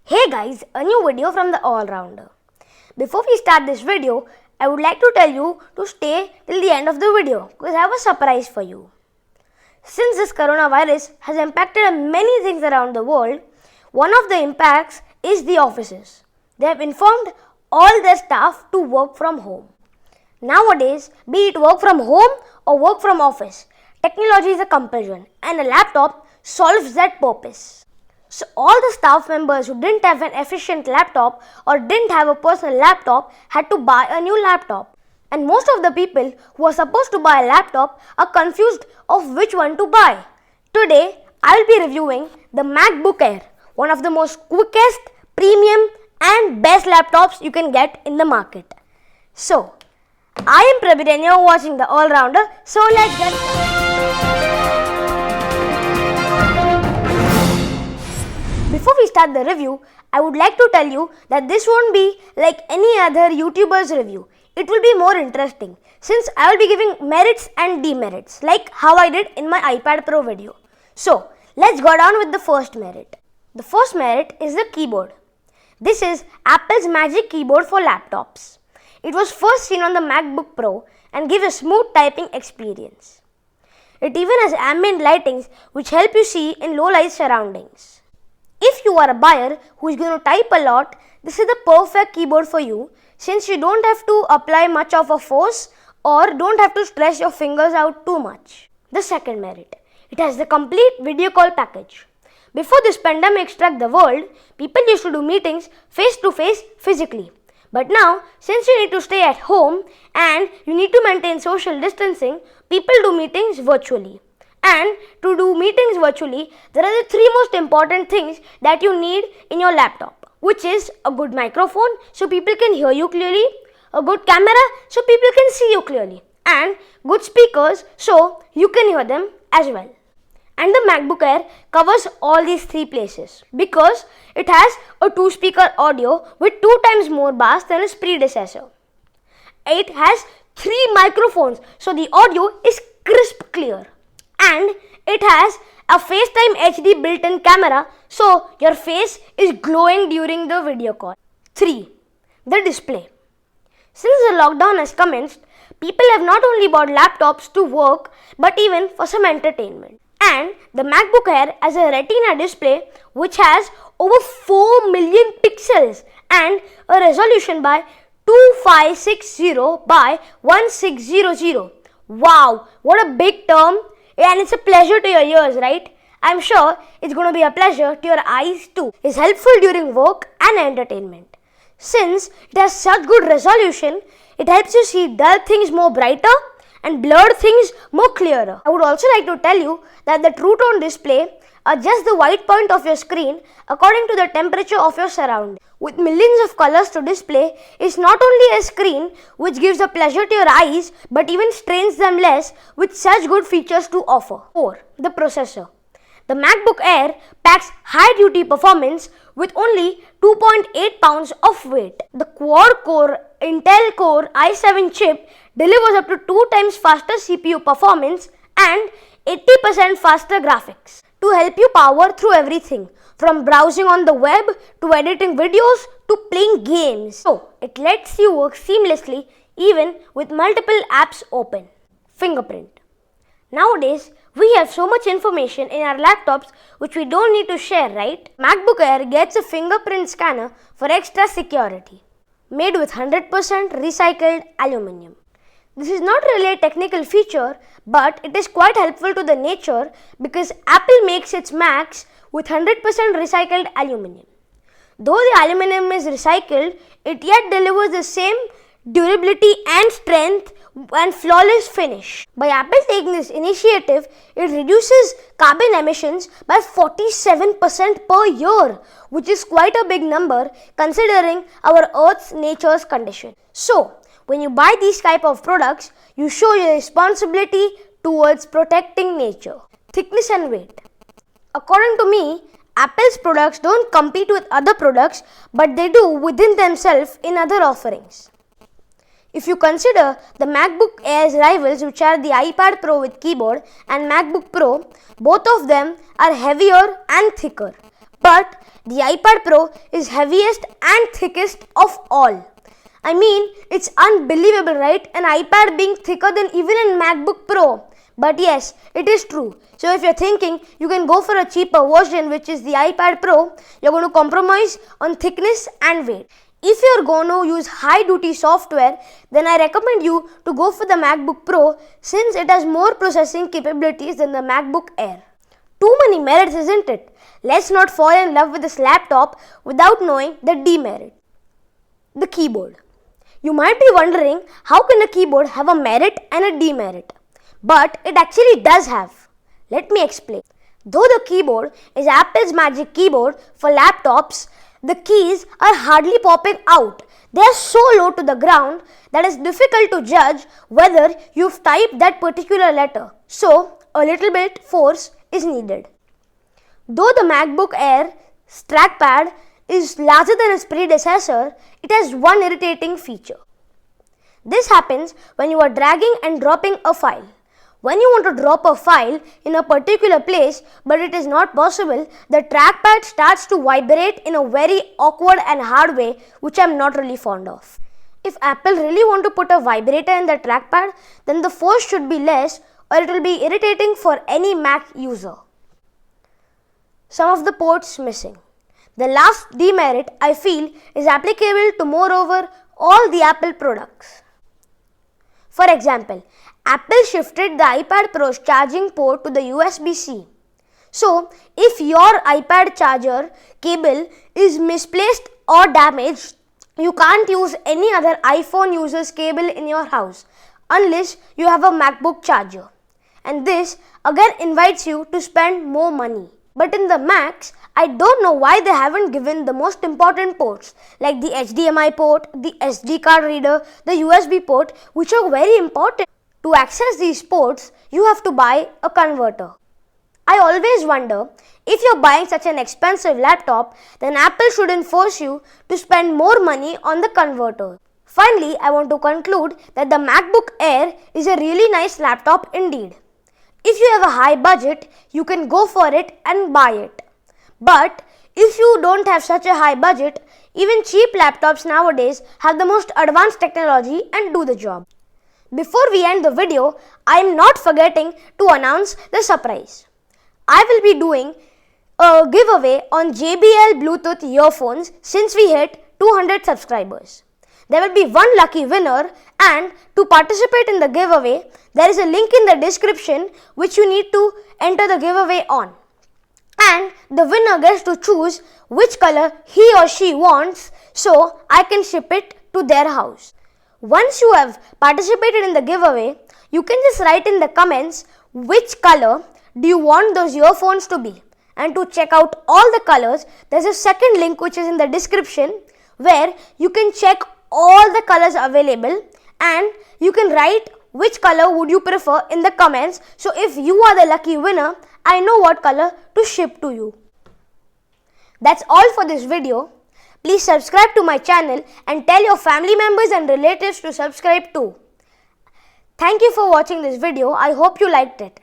Hey guys, a new video from the All-Rounder. Before we start this video, I would like to tell you to stay till the end of the video because I have a surprise for you. Since this coronavirus has impacted many things around the world, one of the impacts is the offices. They have informed all their staff to work from home. Nowadays, be it work from home or work from office, technology is a compulsion and a laptop solves that purpose. So all the staff members who didn't have an efficient laptop or didn't have a personal laptop had to buy a new laptop. And most of the people who are supposed to buy a laptop are confused of which one to buy. Today, I will be reviewing the MacBook Air, one of the most quickest, premium and best laptops you can get in the market. So, I am Prabir and you're watching the All-Rounder, so let's get started. Before we start the review, I would like to tell you that this won't be like any other YouTuber's review. It will be more interesting since I will be giving merits and demerits like how I did in my iPad Pro video. So, let's go down with the first merit. The first merit is the keyboard. This is Apple's magic keyboard for laptops. It was first seen on the MacBook Pro and gives a smooth typing experience. It even has ambient lightings which help you see in low light surroundings. If you are a buyer who is going to type a lot, this is the perfect keyboard for you since you don't have to apply much of a force or don't have to stretch your fingers out too much. The second merit, it has the complete video call package. Before this pandemic struck the world, people used to do meetings face to face physically. But now, since you need to stay at home and you need to maintain social distancing, people do meetings virtually. And to do meetings virtually, there are the three most important things that you need in your laptop, which is a good microphone so people can hear you clearly, a good camera so people can see you clearly, and good speakers so you can hear them as well. And the MacBook Air covers all these three places because it has a 2-speaker audio with 2 times more bass than its predecessor. It has 3 microphones, so the audio is crisp clear. And it has a FaceTime HD built-in camera, so your face is glowing during the video call. 3. The display. Since the lockdown has commenced, people have not only bought laptops to work, but even for some entertainment. And the MacBook Air has a Retina display which has over 4 million pixels and a resolution by 2560 by 1600. Wow, what a big term! And it's a pleasure to your ears, right? I'm sure it's going to be a pleasure to your eyes too. It's helpful during work and entertainment. Since it has such good resolution, it helps you see dull things more brighter and blurred things more clearer. I would also like to tell you that the True Tone display adjusts the white point of your screen according to the temperature of your surroundings. With millions of colors to display, it's not only a screen which gives a pleasure to your eyes but even strains them less with such good features to offer. 4. The processor. The MacBook Air packs high-duty performance with only 2.8 pounds of weight. The quad-core Intel Core i7 chip delivers up to 2 times faster CPU performance and 80% faster graphics to help you power through everything from browsing on the web to editing videos to playing games. So, it lets you work seamlessly even with multiple apps open. Fingerprint. Nowadays, we have so much information in our laptops which we don't need to share, right? MacBook Air gets a fingerprint scanner for extra security. Made with 100% recycled aluminum. This is not really a technical feature, but it is quite helpful to the nature because Apple makes its Macs with 100% recycled aluminum. Though the aluminum is recycled, it yet delivers the same durability and strength and flawless finish. By Apple taking this initiative, it reduces carbon emissions by 47% per year, which is quite a big number considering our Earth's nature's condition. So, when you buy these type of products, you show your responsibility towards protecting nature. Thickness and weight. According to me, Apple's products don't compete with other products, but they do within themselves in other offerings. If you consider the MacBook Air's rivals, which are the iPad Pro with keyboard and MacBook Pro, both of them are heavier and thicker. But the iPad Pro is heaviest and thickest of all. I mean, it's unbelievable, right? An iPad being thicker than even a MacBook Pro. But yes, it is true. So if you're thinking you can go for a cheaper version, which is the iPad Pro, you're going to compromise on thickness and weight. If you're going to use high duty software, then I recommend you to go for the MacBook Pro since it has more processing capabilities than the MacBook Air. Too many merits, isn't it? Let's not fall in love with this laptop without knowing the demerit. The keyboard. You might be wondering, how can a keyboard have a merit and a demerit? But it actually does have. Let me explain. Though the keyboard is Apple's magic keyboard for laptops, the keys are hardly popping out. They are so low to the ground that it's difficult to judge whether you've typed that particular letter. So, a little bit force is needed. Though the MacBook Air's trackpad is larger than its predecessor, it has one irritating feature. This happens when you are dragging and dropping a file. When you want to drop a file in a particular place but it is not possible, the trackpad starts to vibrate in a very awkward and hard way, which I am not really fond of. If Apple really want to put a vibrator in the trackpad, then the force should be less or it will be irritating for any Mac user. Some of the ports missing. The last demerit I feel is applicable to moreover all the Apple products. For example, Apple shifted the iPad Pro's charging port to the USB-C. So, if your iPad charger cable is misplaced or damaged, you can't use any other iPhone user's cable in your house unless you have a MacBook charger. And this again invites you to spend more money. But in the Macs, I don't know why they haven't given the most important ports like the HDMI port, the SD card reader, the USB port, which are very important. To access these ports, you have to buy a converter. I always wonder, if you're buying such an expensive laptop, then Apple shouldn't force you to spend more money on the converter. Finally, I want to conclude that the MacBook Air is a really nice laptop indeed. If you have a high budget, you can go for it and buy it. But if you don't have such a high budget, even cheap laptops nowadays have the most advanced technology and do the job. Before we end the video, I am not forgetting to announce the surprise. I will be doing a giveaway on JBL Bluetooth earphones since we hit 200 subscribers. There will be one lucky winner, and to participate in the giveaway, there is a link in the description which you need to enter the giveaway on. And the winner gets to choose which color he or she wants, so I can ship it to their house. Once you have participated in the giveaway, you can just write in the comments which color do you want those earphones to be. And to check out all the colors, there's a second link which is in the description where you can check all the colors available and you can write which color would you prefer in the comments. So if you are the lucky winner, I know what color to ship to you. That's all for this video. Please subscribe to my channel and tell your family members and relatives to subscribe too. Thank you for watching this video. I hope you liked it.